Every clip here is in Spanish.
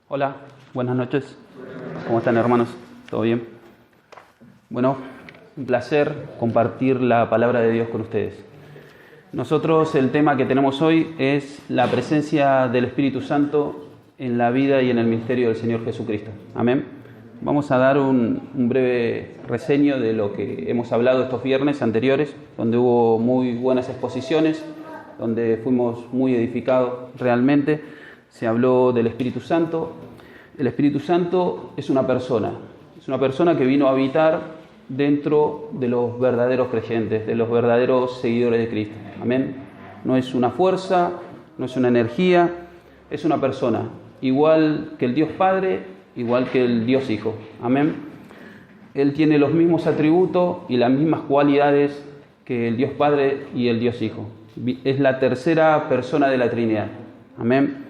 Hola, buenas noches. ¿Cómo están, hermanos? ¿Todo bien? Bueno, un placer compartir la palabra de Dios con ustedes. Nosotros el tema que tenemos hoy es la presencia del Espíritu Santo en la vida y en el ministerio del Señor Jesucristo. Amén. Vamos a dar un breve reseño de lo que hemos hablado estos viernes anteriores, donde hubo muy buenas exposiciones, donde fuimos muy edificados realmente. Se habló del Espíritu Santo. El Espíritu Santo es una persona que vino a habitar dentro de los verdaderos creyentes, de los verdaderos seguidores de Cristo. Amén. No es una fuerza, no es una energía, es una persona, igual que el Dios Padre, igual que el Dios Hijo. Amén. Él tiene los mismos atributos y las mismas cualidades que el Dios Padre y el Dios Hijo. Es la tercera persona de la Trinidad. Amén.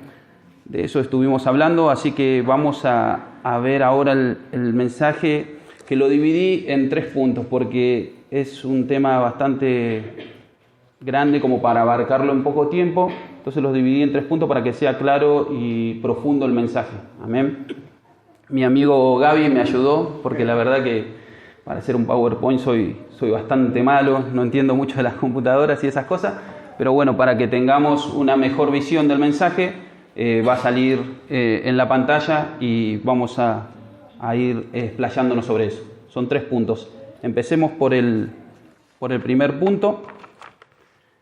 De eso estuvimos hablando, así que vamos a ver ahora el mensaje, que lo dividí en 3 puntos, porque es un tema bastante grande como para abarcarlo en poco tiempo. Entonces los dividí en 3 puntos para que sea claro y profundo el mensaje. Amén. Mi amigo Gaby me ayudó, porque la verdad que para hacer un PowerPoint soy bastante malo, no entiendo mucho de las computadoras y esas cosas, pero bueno, para que tengamos una mejor visión del mensaje, va a salir en la pantalla y vamos a ir explayándonos sobre eso. Son 3 puntos. Empecemos por el primer punto,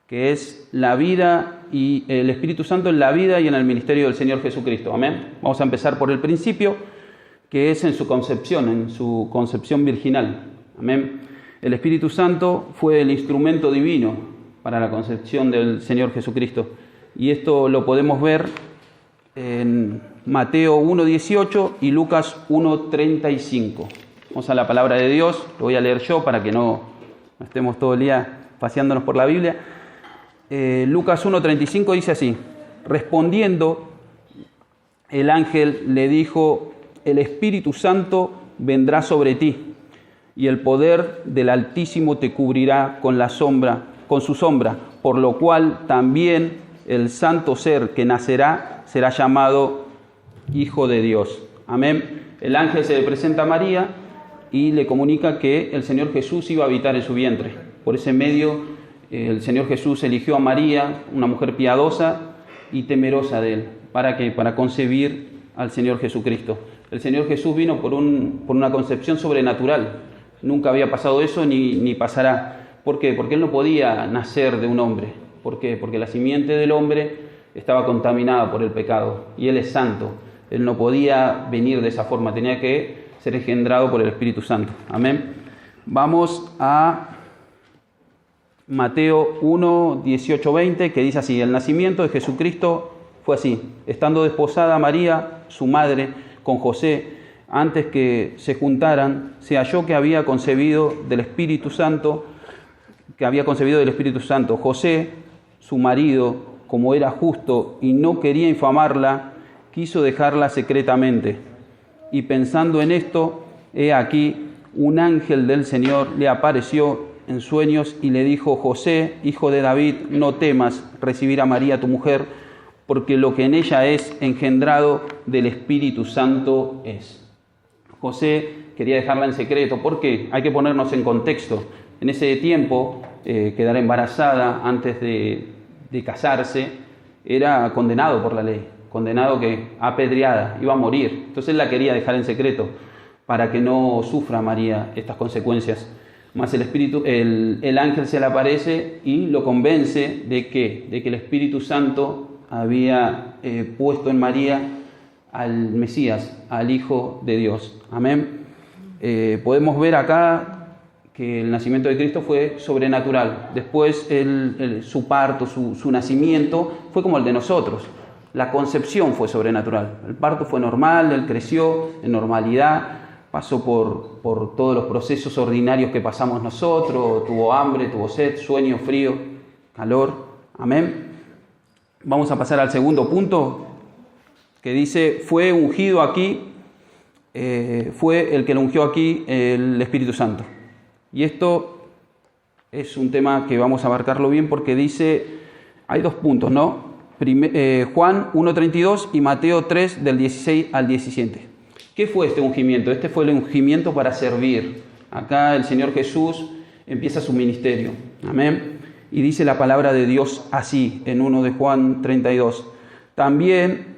que es la vida y el Espíritu Santo en la vida y en el ministerio del Señor Jesucristo. Amén. Vamos a empezar por el principio, que es en su concepción virginal. Amén. El Espíritu Santo fue el instrumento divino para la concepción del Señor Jesucristo. Y esto lo podemos ver en Mateo 1:18 y Lucas 1:35. Vamos a la palabra de Dios, lo voy a leer yo para que no estemos todo el día paseándonos por la Biblia. Lucas 1:35 dice así: respondiendo, el ángel le dijo: el Espíritu Santo vendrá sobre ti, y el poder del Altísimo te cubrirá con su sombra, por lo cual también el santo ser que nacerá será llamado Hijo de Dios. Amén. El ángel se le presenta a María y le comunica que el Señor Jesús iba a habitar en su vientre. Por ese medio, el Señor Jesús eligió a María, una mujer piadosa y temerosa de Él. ¿Para qué? Para concebir al Señor Jesucristo. El Señor Jesús vino por una concepción sobrenatural. Nunca había pasado eso ni pasará. ¿Por qué? Porque Él no podía nacer de un hombre. ¿Por qué? Porque la simiente del hombre estaba contaminada por el pecado y Él es santo. Él no podía venir de esa forma, tenía que ser engendrado por el Espíritu Santo. Amén. Vamos a Mateo 1:18-20, que dice así: el nacimiento de Jesucristo fue así. Estando desposada María, su madre, con José, antes que se juntaran, se halló que había concebido del Espíritu Santo. José, su marido, como era justo y no quería infamarla, quiso dejarla secretamente. Y pensando en esto, he aquí, un ángel del Señor le apareció en sueños y le dijo: José, hijo de David, no temas recibir a María tu mujer, porque lo que en ella es engendrado del Espíritu Santo es. José quería dejarla en secreto. ¿Por qué? Hay que ponernos en contexto. En ese tiempo, quedar embarazada antes de casarse era condenado por la ley, condenado que apedreada, iba a morir. Entonces él la quería dejar en secreto para que no sufra María estas consecuencias. Más el ángel se le aparece y lo convence de que el Espíritu Santo había puesto en María al Mesías, al Hijo de Dios. Amén. Podemos ver acá que el nacimiento de Cristo fue sobrenatural. Después su parto, su nacimiento fue como el de nosotros. La concepción fue sobrenatural. El parto fue normal, él creció en normalidad, pasó por todos los procesos ordinarios que pasamos nosotros, tuvo hambre, tuvo sed, sueño, frío, calor. Amén. Vamos a pasar al segundo punto, que dice: fue ungido aquí, fue el que lo ungió aquí el Espíritu Santo. Y esto es un tema que vamos a abarcarlo bien porque dice, hay 2 puntos, ¿no? Juan 1:32 y Mateo 3 del 16 al 17. ¿Qué fue este ungimiento? Este fue el ungimiento para servir. Acá el Señor Jesús empieza su ministerio. Amén. Y dice la palabra de Dios así, en 1 de Juan 32. También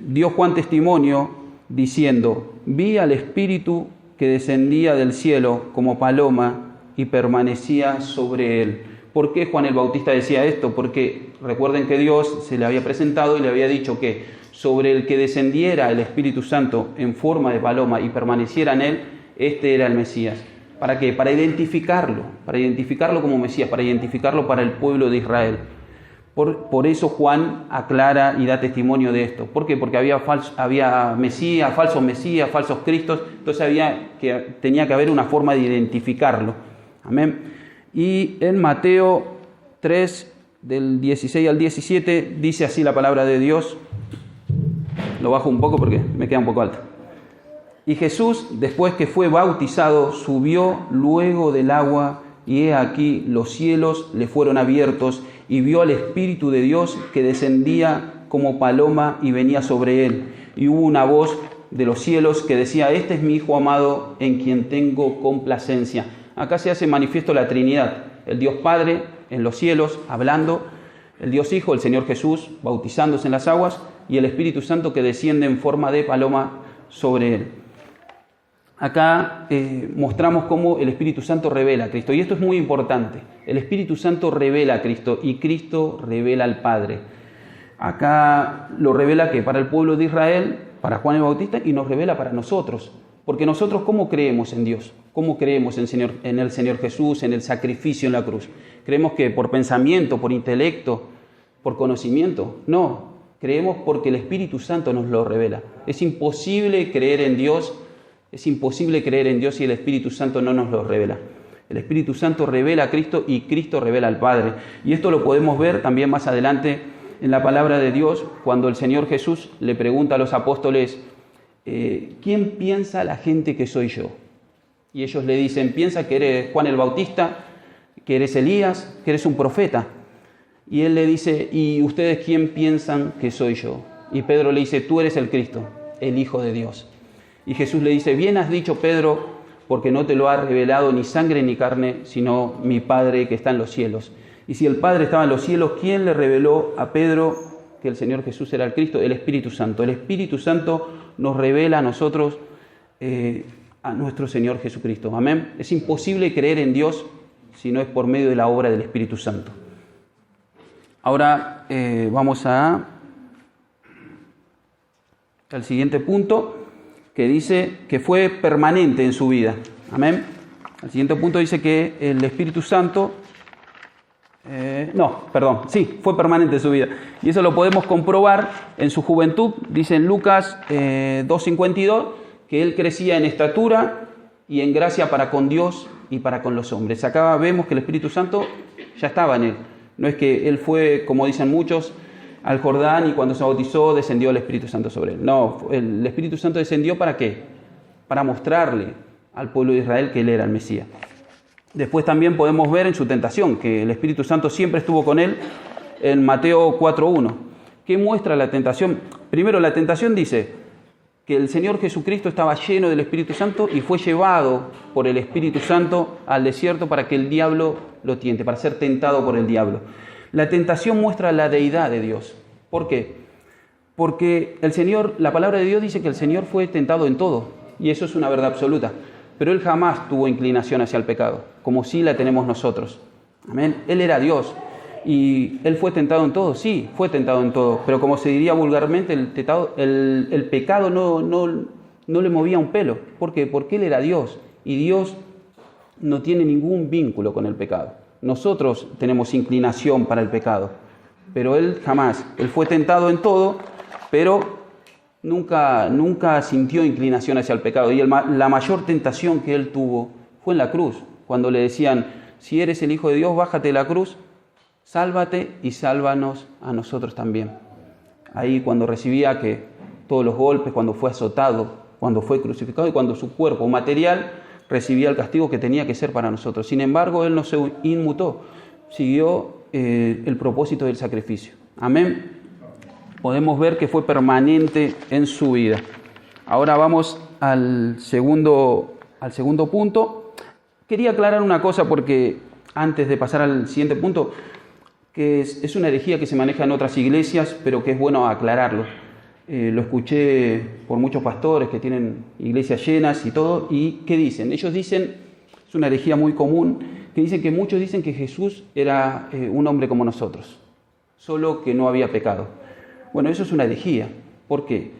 dio Juan testimonio diciendo: vi al Espíritu que descendía del cielo como paloma y permanecía sobre él. ¿Por qué Juan el Bautista decía esto? Porque recuerden que Dios se le había presentado y le había dicho que sobre el que descendiera el Espíritu Santo en forma de paloma y permaneciera en él, este era el Mesías. ¿Para qué? Para identificarlo como Mesías, para identificarlo para el pueblo de Israel. Por eso Juan aclara y da testimonio de esto. ¿Por qué? Porque había Mesías, falsos Mesías, falsos Cristos, entonces tenía que haber una forma de identificarlo. Amén. Y en Mateo 3, del 16 al 17, dice así la palabra de Dios. Lo bajo un poco porque me queda un poco alto. Y Jesús, después que fue bautizado, subió luego del agua, y he aquí los cielos le fueron abiertos, y vio al Espíritu de Dios que descendía como paloma y venía sobre él. Y hubo una voz de los cielos que decía: este es mi Hijo amado, en quien tengo complacencia. Acá se hace manifiesto la Trinidad, el Dios Padre en los cielos hablando, el Dios Hijo, el Señor Jesús, bautizándose en las aguas, y el Espíritu Santo que desciende en forma de paloma sobre él. Acá mostramos cómo el Espíritu Santo revela a Cristo, y esto es muy importante. El Espíritu Santo revela a Cristo y Cristo revela al Padre. Acá lo revela que para el pueblo de Israel, para Juan el Bautista, y nos revela para nosotros. Porque nosotros, ¿cómo creemos en Dios? ¿Cómo creemos en el Señor Jesús, en el sacrificio en la cruz? ¿Creemos que por pensamiento, por intelecto, por conocimiento? No, creemos porque el Espíritu Santo nos lo revela. Es imposible creer en Dios si el Espíritu Santo no nos lo revela. El Espíritu Santo revela a Cristo y Cristo revela al Padre. Y esto lo podemos ver también más adelante en la palabra de Dios, cuando el Señor Jesús le pregunta a los apóstoles: ¿quién piensa la gente que soy yo? Y ellos le dicen: piensa que eres Juan el Bautista, que eres Elías, que eres un profeta. Y él le dice: ¿y ustedes quién piensan que soy yo? Y Pedro le dice: tú eres el Cristo, el Hijo de Dios. Y Jesús le dice: bien has dicho, Pedro, porque no te lo ha revelado ni sangre ni carne, sino mi Padre que está en los cielos. Y si el Padre estaba en los cielos, ¿quién le reveló a Pedro que el Señor Jesús era el Cristo? El Espíritu Santo. El Espíritu Santo nos revela a nosotros a nuestro Señor Jesucristo. Amén. Es imposible creer en Dios si no es por medio de la obra del Espíritu Santo. Ahora vamos al siguiente punto, que dice que fue permanente en su vida. Amén. El siguiente punto dice que el Espíritu Santo fue permanente en su vida. Y eso lo podemos comprobar en su juventud. Dice en Lucas 2:52 que él crecía en estatura y en gracia para con Dios y para con los hombres. Acá vemos que el Espíritu Santo ya estaba en él. No es que él fue, como dicen muchos, al Jordán y cuando se bautizó descendió el Espíritu Santo sobre él. No, el Espíritu Santo descendió ¿para qué? Para mostrarle al pueblo de Israel que él era el Mesías. Después también podemos ver en su tentación que el Espíritu Santo siempre estuvo con él en Mateo 4:1. ¿Qué muestra la tentación? Primero, la tentación dice que el Señor Jesucristo estaba lleno del Espíritu Santo y fue llevado por el Espíritu Santo al desierto para que el diablo lo tiente, para ser tentado por el diablo. La tentación muestra la deidad de Dios. ¿Por qué? Porque la palabra de Dios dice que el Señor fue tentado en todo, y eso es una verdad absoluta. Pero Él jamás tuvo inclinación hacia el pecado, como sí la tenemos nosotros. Amén. Él era Dios, y Él fue tentado en todo, sí, fue tentado en todo. Pero como se diría vulgarmente, el pecado no le movía un pelo. ¿Por qué? Porque Él era Dios, y Dios no tiene ningún vínculo con el pecado. Nosotros tenemos inclinación para el pecado, pero Él jamás. Él fue tentado en todo, pero nunca sintió inclinación hacia el pecado. Y la mayor tentación que Él tuvo fue en la cruz, cuando le decían: si eres el Hijo de Dios, bájate de la cruz, sálvate y sálvanos a nosotros también. Ahí cuando recibía todos los golpes, cuando fue azotado, cuando fue crucificado y cuando su cuerpo material recibía el castigo que tenía que ser para nosotros. Sin embargo, Él no se inmutó, siguió el propósito del sacrificio. Amén. Podemos ver que fue permanente en su vida. Ahora vamos al segundo punto. Quería aclarar una cosa porque antes de pasar al siguiente punto, que es una herejía que se maneja en otras iglesias, pero que es bueno aclararlo. Lo escuché por muchos pastores que tienen iglesias llenas y todo, y ¿qué dicen? Ellos dicen, es una herejía muy común, que dicen que muchos dicen que Jesús era un hombre como nosotros, solo que no había pecado. Bueno, eso es una herejía. ¿Por qué?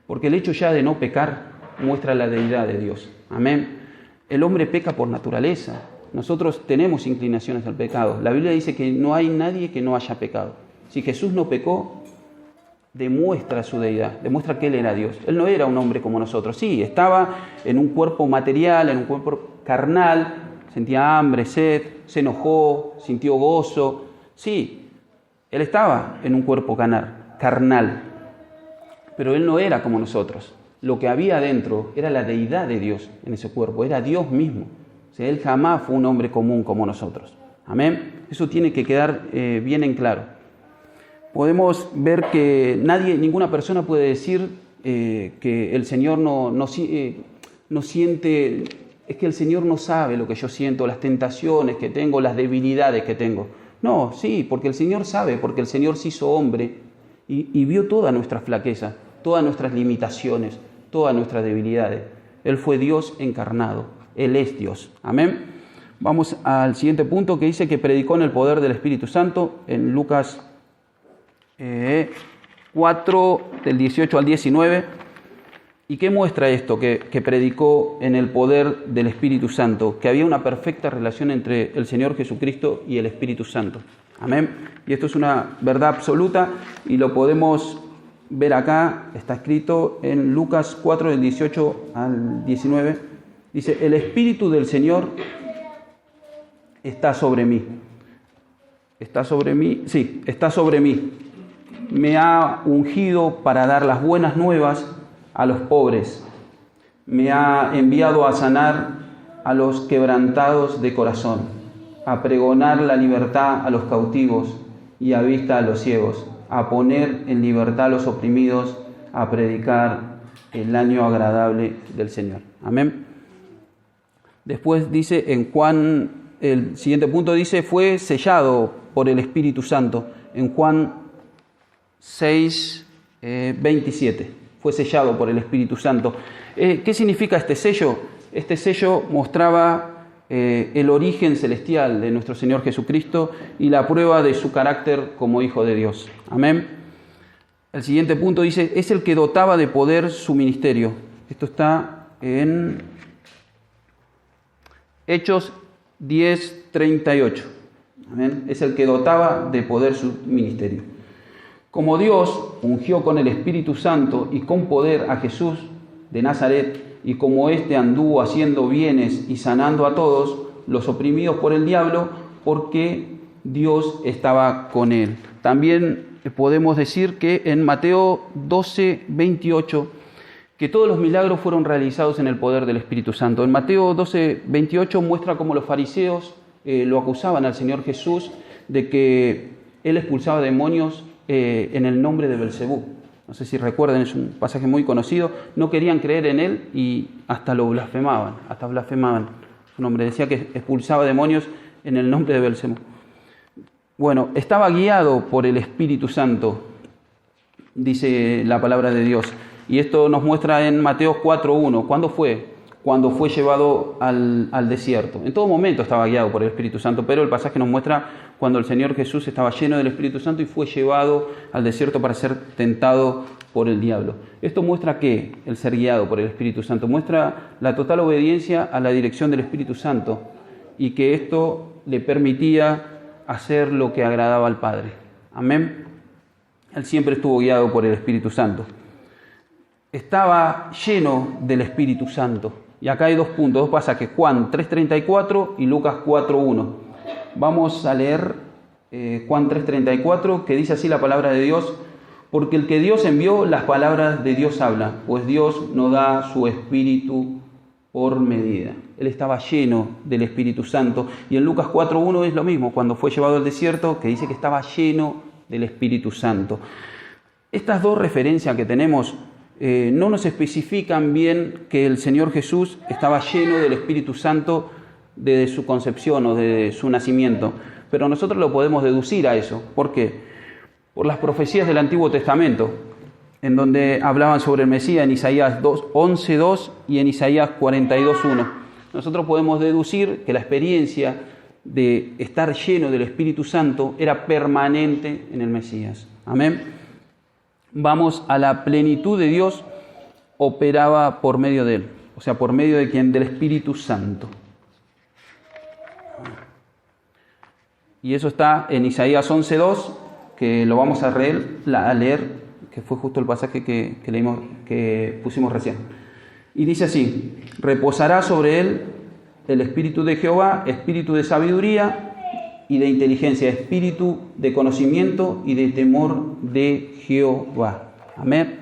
Porque el hecho ya de no pecar muestra la deidad de Dios. Amén. El hombre peca por naturaleza. Nosotros tenemos inclinaciones al pecado. La Biblia dice que no hay nadie que no haya pecado. Si Jesús no pecó, demuestra su deidad, demuestra que Él era Dios. Él no era un hombre como nosotros. Sí, estaba en un cuerpo material, en un cuerpo carnal, sentía hambre, sed, se enojó, sintió gozo. Sí, Él estaba en un cuerpo carnal, pero Él no era como nosotros. Lo que había adentro era la deidad de Dios en ese cuerpo, era Dios mismo. O sea, Él jamás fue un hombre común como nosotros. Amén. Eso tiene que quedar bien en claro. Podemos ver que ninguna persona puede decir que el Señor no siente, es que el Señor no sabe lo que yo siento, las tentaciones que tengo, las debilidades que tengo. No, sí, porque el Señor sabe, porque el Señor se hizo hombre y vio todas nuestras flaquezas, todas nuestras limitaciones, todas nuestras debilidades. Él fue Dios encarnado, Él es Dios. Amén. Vamos al siguiente punto que dice que predicó en el poder del Espíritu Santo en Lucas 4, del 18 al 19. ¿Y qué muestra esto? Que predicó en el poder del Espíritu Santo, que había una perfecta relación entre el Señor Jesucristo y el Espíritu Santo. Amén. Y esto es una verdad absoluta y lo podemos ver acá, está escrito en Lucas 4, del 18 al 19. Dice, el Espíritu del Señor está sobre mí. ¿Está sobre mí? Sí, está sobre mí. Me ha ungido para dar las buenas nuevas a los pobres. Me ha enviado a sanar a los quebrantados de corazón, a pregonar la libertad a los cautivos y a vista a los ciegos, a poner en libertad a los oprimidos, a predicar el año agradable del Señor. Amén. Después dice en Juan, el siguiente punto dice, fue sellado por el Espíritu Santo. En Juan 6, 27. Fue sellado por el Espíritu Santo. ¿Qué significa este sello? Este sello mostraba el origen celestial de nuestro Señor Jesucristo y la prueba de su carácter como Hijo de Dios. Amén. El siguiente punto dice, es el que dotaba de poder su ministerio. Esto está en Hechos 10, 38. Amén. Es el que dotaba de poder su ministerio. Como Dios ungió con el Espíritu Santo y con poder a Jesús de Nazaret, y como éste anduvo haciendo bienes y sanando a todos los oprimidos por el diablo, porque Dios estaba con él. También podemos decir que en Mateo 12, 28, que todos los milagros fueron realizados en el poder del Espíritu Santo. En Mateo 12, 28 muestra cómo los fariseos lo acusaban al Señor Jesús de que Él expulsaba demonios en el nombre de Belcebú. No sé si recuerdan, es un pasaje muy conocido. No querían creer en Él y hasta lo blasfemaban, Su nombre decía que expulsaba demonios en el nombre de Belcebú. Bueno, estaba guiado por el Espíritu Santo, dice la palabra de Dios. Y esto nos muestra en Mateo 4:1. ¿Cuándo fue? Cuando fue llevado al desierto. En todo momento estaba guiado por el Espíritu Santo, pero el pasaje nos muestra cuando el Señor Jesús estaba lleno del Espíritu Santo y fue llevado al desierto para ser tentado por el diablo. Esto muestra que el ser guiado por el Espíritu Santo muestra la total obediencia a la dirección del Espíritu Santo y que esto le permitía hacer lo que agradaba al Padre. Amén. Él siempre estuvo guiado por el Espíritu Santo. Estaba lleno del Espíritu Santo. Y acá hay dos puntos, dos pasajes, Juan 3:34 y Lucas 4:1. Vamos a leer Juan 3:34, que dice así la palabra de Dios: porque el que Dios envió, las palabras de Dios habla, pues Dios no da su Espíritu por medida. Él estaba lleno del Espíritu Santo. Y en Lucas 4.1 es lo mismo, cuando fue llevado al desierto, que dice que estaba lleno del Espíritu Santo. Estas dos referencias que tenemos no nos especifican bien que el Señor Jesús estaba lleno del Espíritu Santo desde su concepción o desde su nacimiento, pero nosotros lo podemos deducir a eso. ¿Por qué? Por las profecías del Antiguo Testamento, en donde hablaban sobre el Mesías en Isaías 11.2 y en Isaías 42.1. Nosotros podemos deducir que la experiencia de estar lleno del Espíritu Santo era permanente en el Mesías. Amén. Vamos a la plenitud de Dios, operaba por medio de Él, o sea, por medio de quien, del Espíritu Santo. Y eso está en Isaías 11.2, que lo vamos a leer, que fue justo el pasaje que leímos, que pusimos recién. Y dice así: reposará sobre él el Espíritu de Jehová, espíritu de sabiduría y de inteligencia, espíritu de conocimiento y de temor de Jehová. Amén.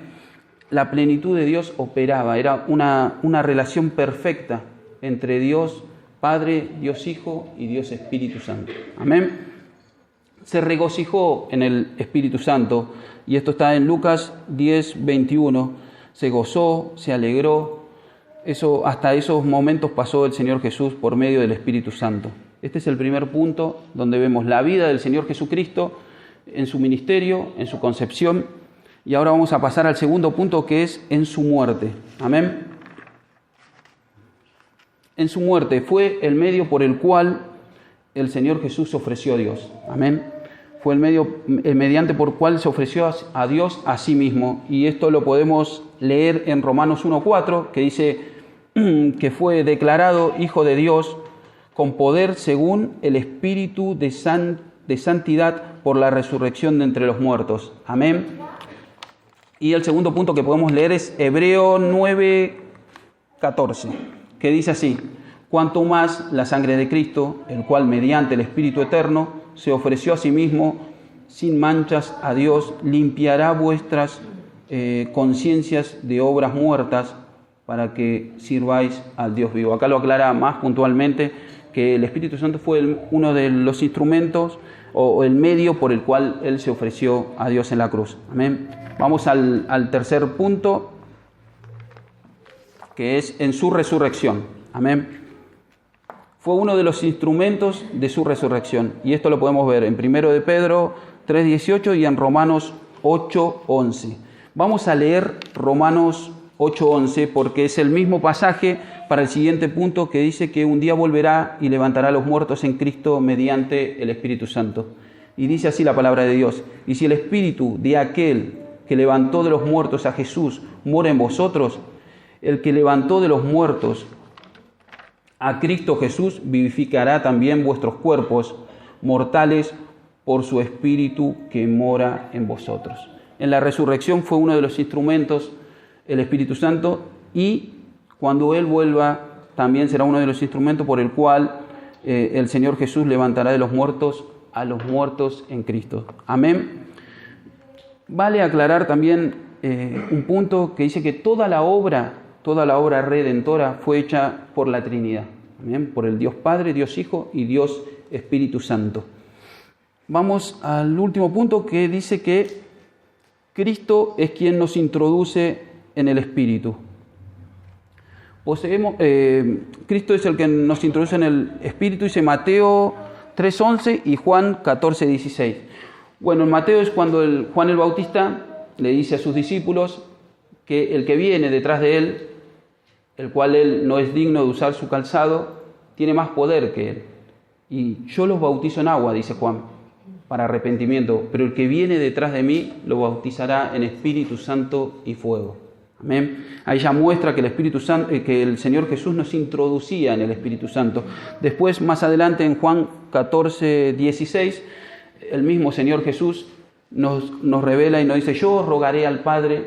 La plenitud de Dios operaba, era una relación perfecta entre Dios Padre, Dios Hijo y Dios Espíritu Santo. Amén. Se regocijó en el Espíritu Santo, y esto está en Lucas 10:21. Se gozó, se alegró. Hasta esos momentos pasó el Señor Jesús por medio del Espíritu Santo. Este es el primer punto donde vemos la vida del Señor Jesucristo en su ministerio, en su concepción. Y ahora vamos a pasar al segundo punto, que es en su muerte. Amén. En su muerte fue el medio por el cual el Señor Jesús se ofreció a Dios. Amén. Fue el mediante por cual se ofreció a Dios a sí mismo. Y esto lo podemos leer en Romanos 1:4, que dice que fue declarado Hijo de Dios con poder según el Espíritu de santidad por la resurrección de entre los muertos. Amén. Y el segundo punto que podemos leer es Hebreo 9:14, que dice así: cuanto más la sangre de Cristo, el cual mediante el Espíritu Eterno se ofreció a sí mismo sin manchas a Dios, limpiará vuestras conciencias de obras muertas para que sirváis al Dios vivo. Acá lo aclara más puntualmente que el Espíritu Santo fue uno de los instrumentos o el medio por el cual Él se ofreció a Dios en la cruz. Amén. Vamos al tercer punto, que es en su resurrección. Amén. Fue uno de los instrumentos de su resurrección. Y esto lo podemos ver en 1 de Pedro 3:18 y en Romanos 8:11. Vamos a leer Romanos 8:11 porque es el mismo pasaje para el siguiente punto, que dice que un día volverá y levantará a los muertos en Cristo mediante el Espíritu Santo. Y dice así la palabra de Dios: y si el Espíritu de aquel que levantó de los muertos a Jesús mora en vosotros, el que levantó de los muertos a Cristo Jesús vivificará también vuestros cuerpos mortales por su Espíritu que mora en vosotros. En la resurrección fue uno de los instrumentos el Espíritu Santo, y cuando Él vuelva también será uno de los instrumentos por el cual el Señor Jesús levantará de los muertos a los muertos en Cristo. Amén. Vale aclarar también un punto que dice que toda la obra redentora fue hecha por la Trinidad. Amén. Por el Dios Padre, Dios Hijo y Dios Espíritu Santo. Vamos al último punto, que dice que Cristo es quien nos introduce en el Espíritu. Cristo es el que nos introduce en el Espíritu, dice Mateo 3:11 y Juan 14:16. Bueno, en Mateo es cuando Juan el Bautista le dice a sus discípulos que el que viene detrás de él, el cual él no es digno de usar su calzado, tiene más poder que él. Y yo los bautizo en agua, dice Juan, para arrepentimiento, pero el que viene detrás de mí lo bautizará en Espíritu Santo y fuego. Amén. Ahí ya muestra que el Espíritu Santo, que el Señor Jesús nos introducía en el Espíritu Santo. Después, más adelante, en Juan 14:16, el mismo Señor Jesús nos revela y nos dice: yo rogaré al Padre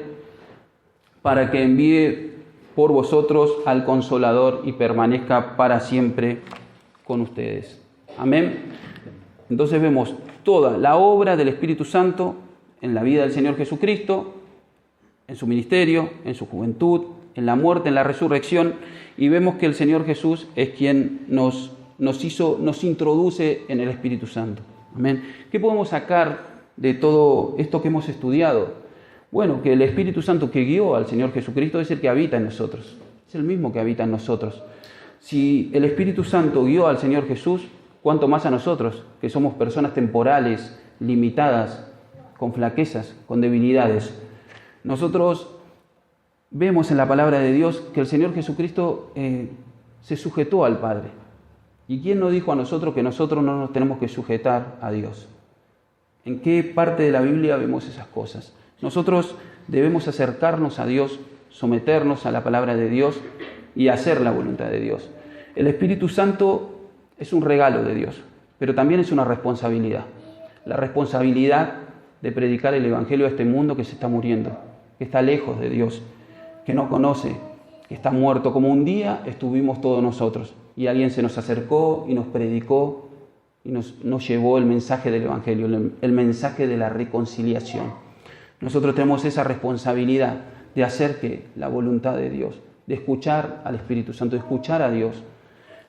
para que envíe por vosotros al Consolador y permanezca para siempre con ustedes. Amén. Entonces vemos toda la obra del Espíritu Santo en la vida del Señor Jesucristo, en su ministerio, en su juventud, en la muerte, en la resurrección, y vemos que el Señor Jesús es quien nos introduce en el Espíritu Santo. Amén. ¿Qué podemos sacar de todo esto que hemos estudiado? Bueno, que el Espíritu Santo que guió al Señor Jesucristo es el que habita en nosotros. Es el mismo que habita en nosotros. Si el Espíritu Santo guió al Señor Jesús, ¿cuánto más a nosotros, que somos personas temporales, limitadas, con flaquezas, con debilidades? Nosotros vemos en la palabra de Dios que el Señor Jesucristo se sujetó al Padre. ¿Y quién nos dijo a nosotros que nosotros no nos tenemos que sujetar a Dios? ¿En qué parte de la Biblia vemos esas cosas? Nosotros debemos acercarnos a Dios, someternos a la palabra de Dios y hacer la voluntad de Dios. El Espíritu Santo es un regalo de Dios, pero también es una responsabilidad. La responsabilidad de predicar el Evangelio a este mundo que se está muriendo, que está lejos de Dios, que no conoce, que está muerto, como un día estuvimos todos nosotros y alguien se nos acercó y nos predicó y nos llevó el mensaje del Evangelio, el mensaje de la reconciliación. Nosotros tenemos esa responsabilidad de hacer que la voluntad de Dios, de escuchar al Espíritu Santo, de escuchar a Dios.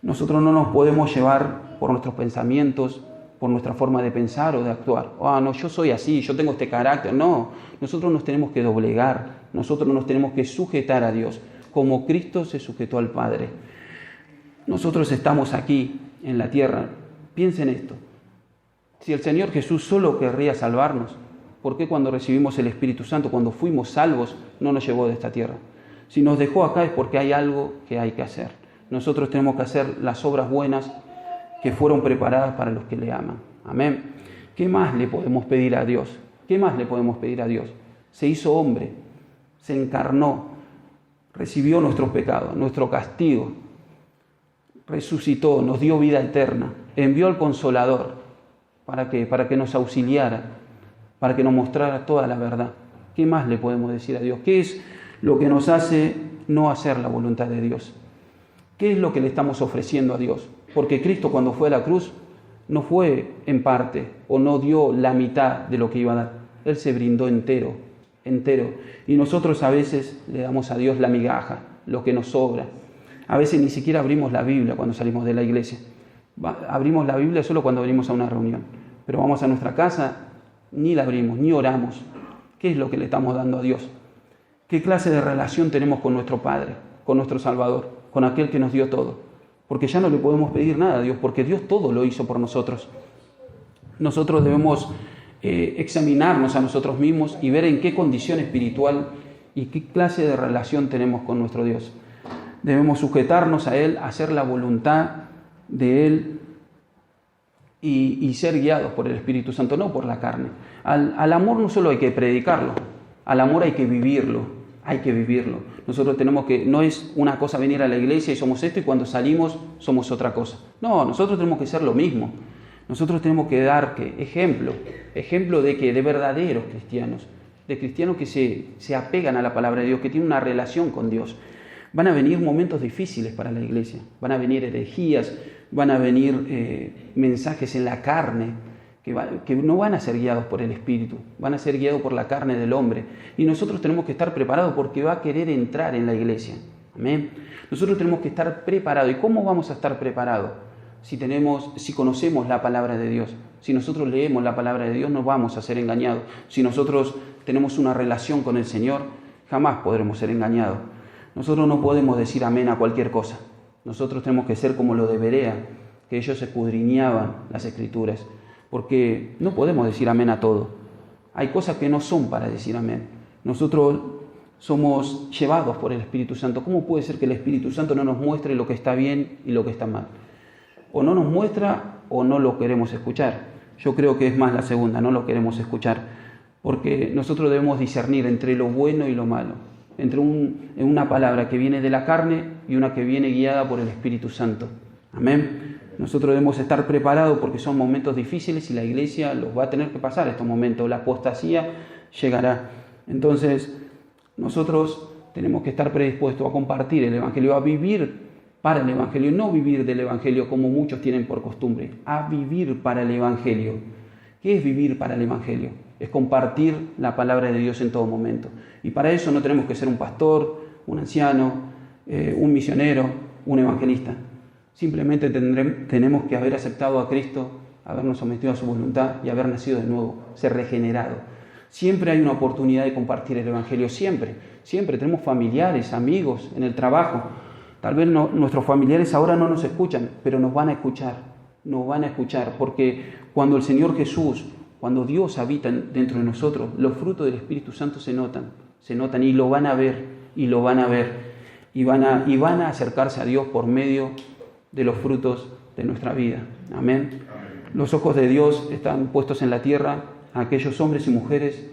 Nosotros no nos podemos llevar por nuestros pensamientos, por nuestra forma de pensar o de actuar. No, yo soy así, yo tengo este carácter. No, nosotros nos tenemos que doblegar, nosotros nos tenemos que sujetar a Dios, como Cristo se sujetó al Padre. Nosotros estamos aquí en la tierra. Piensen esto. Si el Señor Jesús solo querría salvarnos, ¿por qué cuando recibimos el Espíritu Santo, cuando fuimos salvos, no nos llevó de esta tierra? Si nos dejó acá es porque hay algo que hay que hacer. Nosotros tenemos que hacer las obras buenas que fueron preparadas para los que le aman. Amén. ¿Qué más le podemos pedir a Dios? ¿Qué más le podemos pedir a Dios? Se hizo hombre, se encarnó, recibió nuestros pecados, nuestro castigo, resucitó, nos dio vida eterna, envió al Consolador. ¿Para qué? Para que nos auxiliara, para que nos mostrara toda la verdad. ¿Qué más le podemos decir a Dios? ¿Qué es lo que nos hace no hacer la voluntad de Dios? ¿Qué es lo que le estamos ofreciendo a Dios? Porque Cristo cuando fue a la cruz no fue en parte o no dio la mitad de lo que iba a dar. Él se brindó entero. Y nosotros a veces le damos a Dios la migaja, lo que nos sobra. A veces ni siquiera abrimos la Biblia cuando salimos de la iglesia. Abrimos la Biblia solo cuando venimos a una reunión. Pero vamos a nuestra casa, ni la abrimos, ni oramos. ¿Qué es lo que le estamos dando a Dios? ¿Qué clase de relación tenemos con nuestro Padre, con nuestro Salvador, con aquel que nos dio todo? Porque ya no le podemos pedir nada a Dios, porque Dios todo lo hizo por nosotros. Nosotros debemos examinarnos a nosotros mismos y ver en qué condición espiritual y qué clase de relación tenemos con nuestro Dios. Debemos sujetarnos a Él, hacer la voluntad de Él y ser guiados por el Espíritu Santo, no por la carne. Al amor no solo hay que predicarlo, al amor hay que vivirlo, Nosotros tenemos que, no es una cosa venir a la iglesia y somos esto y cuando salimos somos otra cosa. No, nosotros tenemos que ser lo mismo. Nosotros tenemos que dar ejemplo de verdaderos cristianos, de cristianos que se apegan a la palabra de Dios, que tienen una relación con Dios. Van a venir momentos difíciles para la iglesia, van a venir herejías, van a venir mensajes en la carne, que no van a ser guiados por el Espíritu, van a ser guiados por la carne del hombre. Y nosotros tenemos que estar preparados porque va a querer entrar en la iglesia. Amén. Nosotros tenemos que estar preparados. ¿Y cómo vamos a estar preparados? Si conocemos la palabra de Dios. Si nosotros leemos la palabra de Dios, no vamos a ser engañados. Si nosotros tenemos una relación con el Señor, jamás podremos ser engañados. Nosotros no podemos decir amén a cualquier cosa. Nosotros tenemos que ser como los de Berea, que ellos escudriñaban las Escrituras. Porque no podemos decir amén a todo. Hay cosas que no son para decir amén. Nosotros somos llevados por el Espíritu Santo. ¿Cómo puede ser que el Espíritu Santo no nos muestre lo que está bien y lo que está mal? O no nos muestra o no lo queremos escuchar. Yo creo que es más la segunda, no lo queremos escuchar. Porque nosotros debemos discernir entre lo bueno y lo malo. Entre una palabra que viene de la carne y una que viene guiada por el Espíritu Santo. Amén. Nosotros debemos estar preparados porque son momentos difíciles y la iglesia los va a tener que pasar estos momentos. La apostasía llegará. Entonces, nosotros tenemos que estar predispuestos a compartir el Evangelio, a vivir para el Evangelio, no vivir del Evangelio como muchos tienen por costumbre, a vivir para el Evangelio. ¿Qué es vivir para el Evangelio? Es compartir la palabra de Dios en todo momento. Y para eso no tenemos que ser un pastor, un anciano, un misionero, un evangelista. Simplemente tenemos que haber aceptado a Cristo, habernos sometido a su voluntad y haber nacido de nuevo, ser regenerado. Siempre hay una oportunidad de compartir el Evangelio, siempre. Tenemos familiares, amigos en el trabajo. Tal vez nuestros familiares ahora no nos escuchan, pero nos van a escuchar, porque cuando el Señor Jesús, cuando Dios habita dentro de nosotros, los frutos del Espíritu Santo se notan y lo van a ver, y van a acercarse a Dios por medio de los frutos de nuestra vida. Amén. Los ojos de Dios están puestos en la tierra a aquellos hombres y mujeres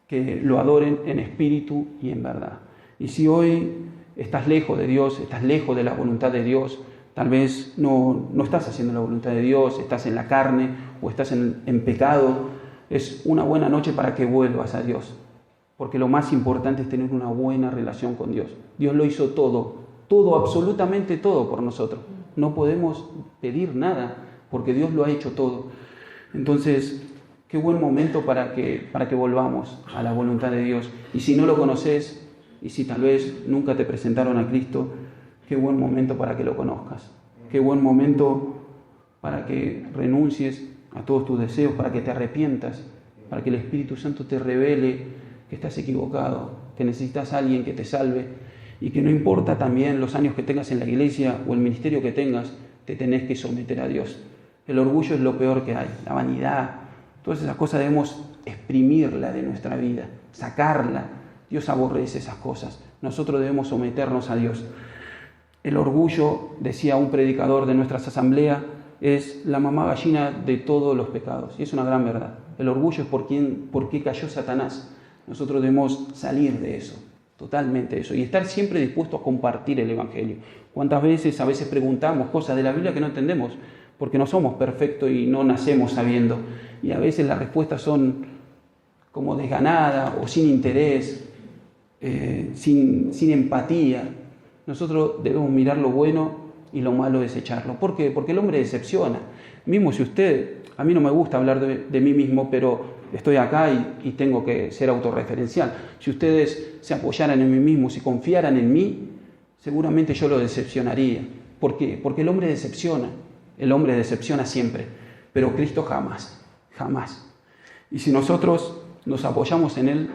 que lo adoren en espíritu y en verdad. Y si hoy estás lejos de Dios, estás lejos de la voluntad de Dios, tal vez no estás haciendo la voluntad de Dios, estás en la carne o estás en pecado, es una buena noche para que vuelvas a Dios. Porque lo más importante es tener una buena relación con Dios. Dios lo hizo todo, absolutamente todo por nosotros. No podemos pedir nada porque Dios lo ha hecho todo. Entonces, qué buen momento para que volvamos a la voluntad de Dios. Y si no lo conoces, y si tal vez nunca te presentaron a Cristo, qué buen momento para que lo conozcas. Qué buen momento para que renuncies a todos tus deseos, para que te arrepientas, para que el Espíritu Santo te revele que estás equivocado, que necesitas a alguien que te salve y que no importa también los años que tengas en la iglesia o el ministerio que tengas, te tenés que someter a Dios. El orgullo es lo peor que hay, la vanidad. Todas esas cosas debemos exprimirla de nuestra vida, sacarla. Dios aborrece esas cosas. Nosotros debemos someternos a Dios. El orgullo, decía un predicador de nuestras asambleas, es la mamá gallina de todos los pecados. Y es una gran verdad. El orgullo es por qué cayó Satanás. Nosotros debemos salir de eso, totalmente de eso. Y estar siempre dispuestos a compartir el Evangelio. ¿Cuántas veces a veces preguntamos cosas de la Biblia que no entendemos? Porque no somos perfectos y no nacemos sabiendo. Y a veces las respuestas son como desganadas o sin interés, sin empatía. Nosotros debemos mirar lo bueno y lo malo desecharlo. ¿Por qué? Porque el hombre decepciona. Mismo si a mí no me gusta hablar de mí mismo, pero estoy acá y tengo que ser autorreferencial. Si ustedes se apoyaran en mí mismo, si confiaran en mí, seguramente yo lo decepcionaría. ¿Por qué? Porque el hombre decepciona. El hombre decepciona siempre, pero Cristo jamás. Y si nosotros nos apoyamos en Él,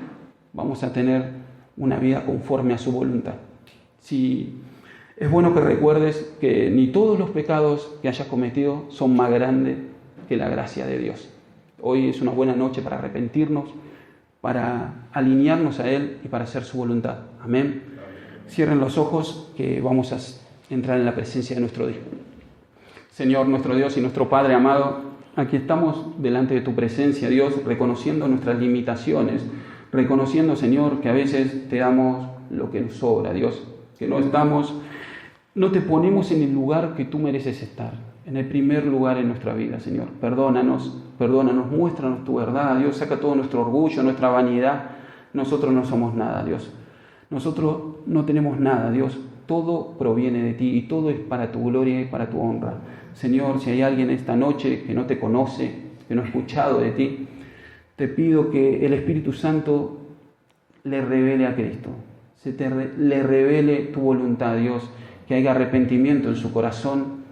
vamos a tener una vida conforme a su voluntad. Es bueno que recuerdes que ni todos los pecados que hayas cometido son más grandes que la gracia de Dios. Hoy es una buena noche para arrepentirnos, para alinearnos a Él y para hacer su voluntad. Amén. Cierren los ojos que vamos a entrar en la presencia de nuestro Dios. Señor, nuestro Dios y nuestro Padre amado, aquí estamos delante de tu presencia, Dios, reconociendo nuestras limitaciones, reconociendo, Señor, que a veces te damos lo que nos sobra, Dios, que no te ponemos en el lugar que tú mereces estar, en el primer lugar en nuestra vida, Señor. Perdónanos, muéstranos tu verdad, Dios, saca todo nuestro orgullo, nuestra vanidad. Nosotros no somos nada, Dios. Nosotros no tenemos nada, Dios. Todo proviene de ti y todo es para tu gloria y para tu honra. Señor, si hay alguien esta noche que no te conoce, que no ha escuchado de ti, te pido que el Espíritu Santo le revele a Cristo, le revele tu voluntad, Dios, que haya arrepentimiento en su corazón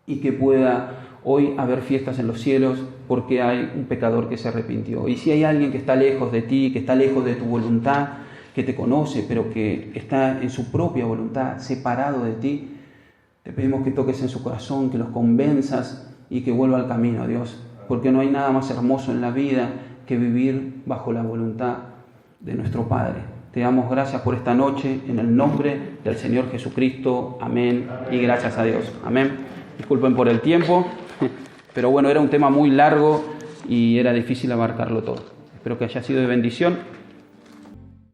y que pueda hoy haber fiestas en los cielos porque hay un pecador que se arrepintió. Y si hay alguien que está lejos de ti, que está lejos de tu voluntad, que te conoce, pero que está en su propia voluntad, separado de ti, te pedimos que toques en su corazón, que los convenzas y que vuelva al camino, Dios, porque no hay nada más hermoso en la vida que vivir bajo la voluntad de nuestro Padre. Te damos gracias por esta noche, en el nombre del Señor Jesucristo. Amén. Y gracias a Dios. Amén. Disculpen por el tiempo, pero bueno, era un tema muy largo y era difícil abarcarlo todo. Espero que haya sido de bendición.